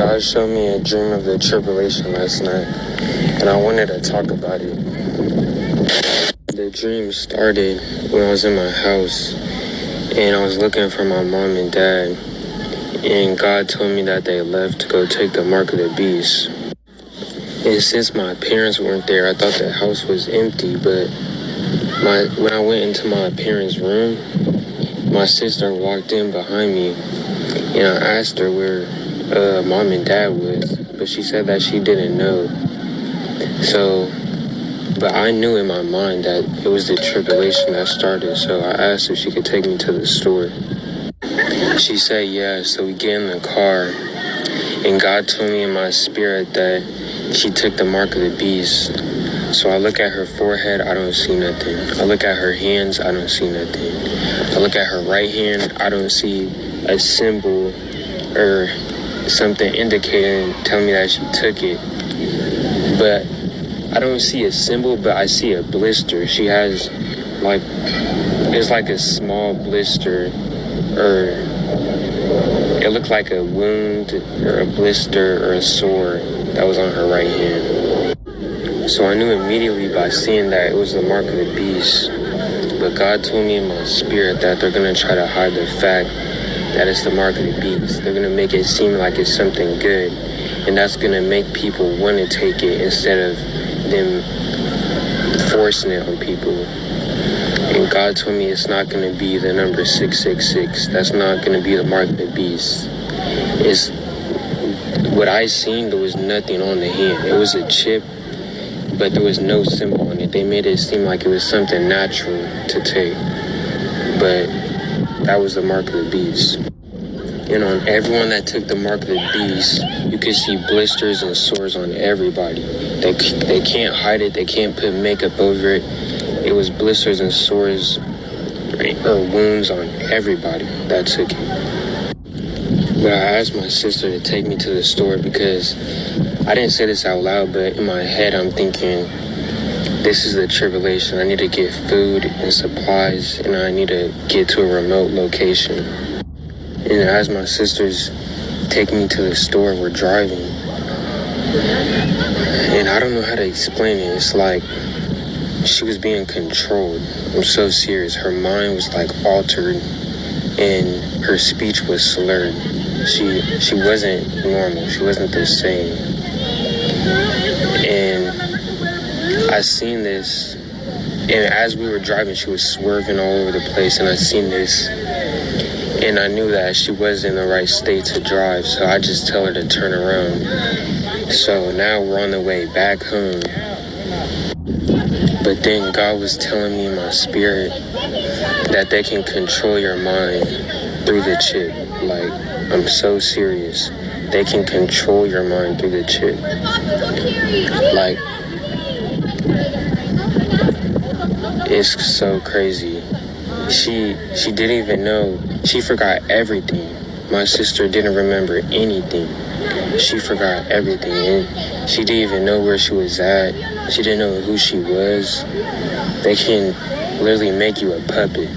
God showed me a dream of the tribulation last night, and I wanted to talk about it. The dream started when I was in my house, and I was looking for my mom and dad, and God told me that they left to go take the mark of the beast. And since my parents weren't there, I thought the house was empty, but when I went into my parents' room, my sister walked in behind me, and I asked her where mom and dad was, but she said that she didn't know. But I knew in my mind that it was the tribulation that started, so I asked if she could take me to the store. She said yeah, so we get in the car, and God told me in my spirit that she took the mark of the beast. So I look at her forehead, I don't see nothing. I look at her hands, I don't see nothing. I look at her right hand, I don't see a symbol or something indicating, telling me that she took it. But I don't see a symbol, but I see a blister. She has it's like a small blister, or it looked like a wound or a blister or a sore that was on her right hand. So I knew immediately by seeing that it was the mark of the beast. But God told me in my spirit that they're going to try to hide the fact that it's the mark of the beast. They're going to make it seem like it's something good. And that's going to make people want to take it instead of them forcing it on people. And God told me it's not going to be the number 666. That's not going to be the mark of the beast. It's what I seen, there was nothing on the hand. It was a chip, but there was no symbol on it. They made it seem like it was something natural to take. But that was the mark of the beast. And on everyone that took the mark of the beast, you could see blisters and sores on everybody. They can't hide it. They can't put makeup over it. It was blisters and sores or wounds on everybody that took it. But I asked my sister to take me to the store because I didn't say this out loud, but in my head I'm thinking, this is the tribulation. I need to get food and supplies, and I need to get to a remote location. And as my sisters take me to the store, we're driving. And I don't know how to explain it. It's like she was being controlled. I'm so serious. Her mind was like altered, and her speech was slurred. She wasn't normal. She wasn't the same. And I seen this, and as we were driving, she was swerving all over the place, and I seen this, and I knew that she was in the right state to drive, so I just tell her to turn around. So now we're on the way back home. But then God was telling me in my spirit that they can control your mind through the chip. Like, I'm so serious. They can control your mind through the chip. Like, it's so crazy. She didn't even know. She forgot everything. My sister didn't remember anything. She forgot everything, and she didn't even know where she was at. She didn't know who she was. They can literally make you a puppet.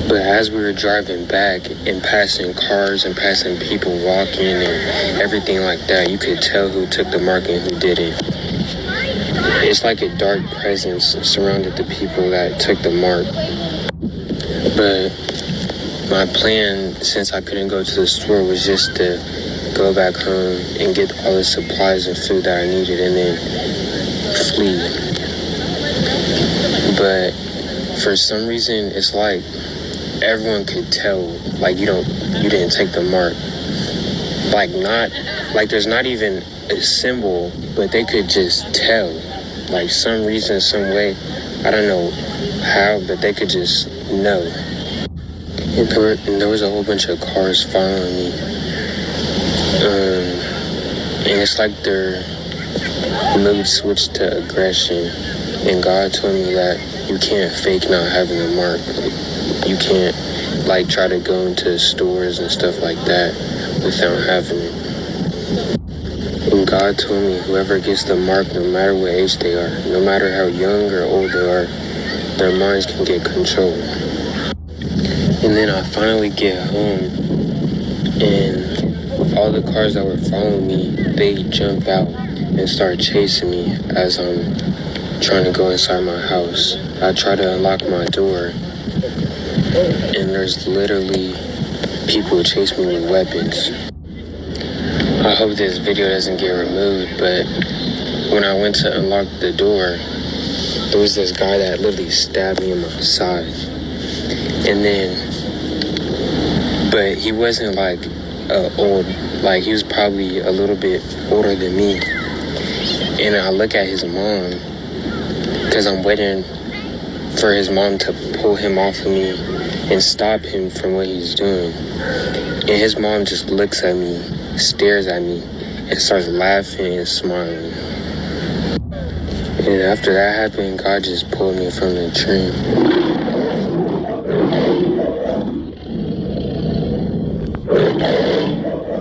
But as we were driving back and passing cars and passing people walking and everything like that, you could tell who took the mark and who didn't. It's like a dark presence surrounded the people that took the mark. But my plan, since I couldn't go to the store, was just to go back home and get all the supplies and food that I needed and then flee. But for some reason, it's like everyone could tell, like, you didn't take the mark. Like there's not even a symbol, but they could just tell. Like, some reason, some way, I don't know how, but they could just know. And there was a whole bunch of cars following me. And it's like their mood switched to aggression. And God told me that you can't fake not having a mark. You can't, like, try to go into stores and stuff like that without having it. And God told me whoever gets the mark, no matter what age they are, no matter how young or old they are, their minds can get controlled. And then I finally get home, and all the cars that were following me, they jump out and start chasing me as I'm trying to go inside my house. I try to unlock my door, and there's literally people who chase me with weapons. I hope this video doesn't get removed, but when I went to unlock the door, there was this guy that literally stabbed me in my side. And then, but he wasn't like old, like he was probably a little bit older than me. And I look at his mom, because I'm waiting for his mom to pull him off of me and stop him from what he's doing. And his mom just looks at me, stares at me, and starts laughing and smiling. And after that happened, God just pulled me from the tree.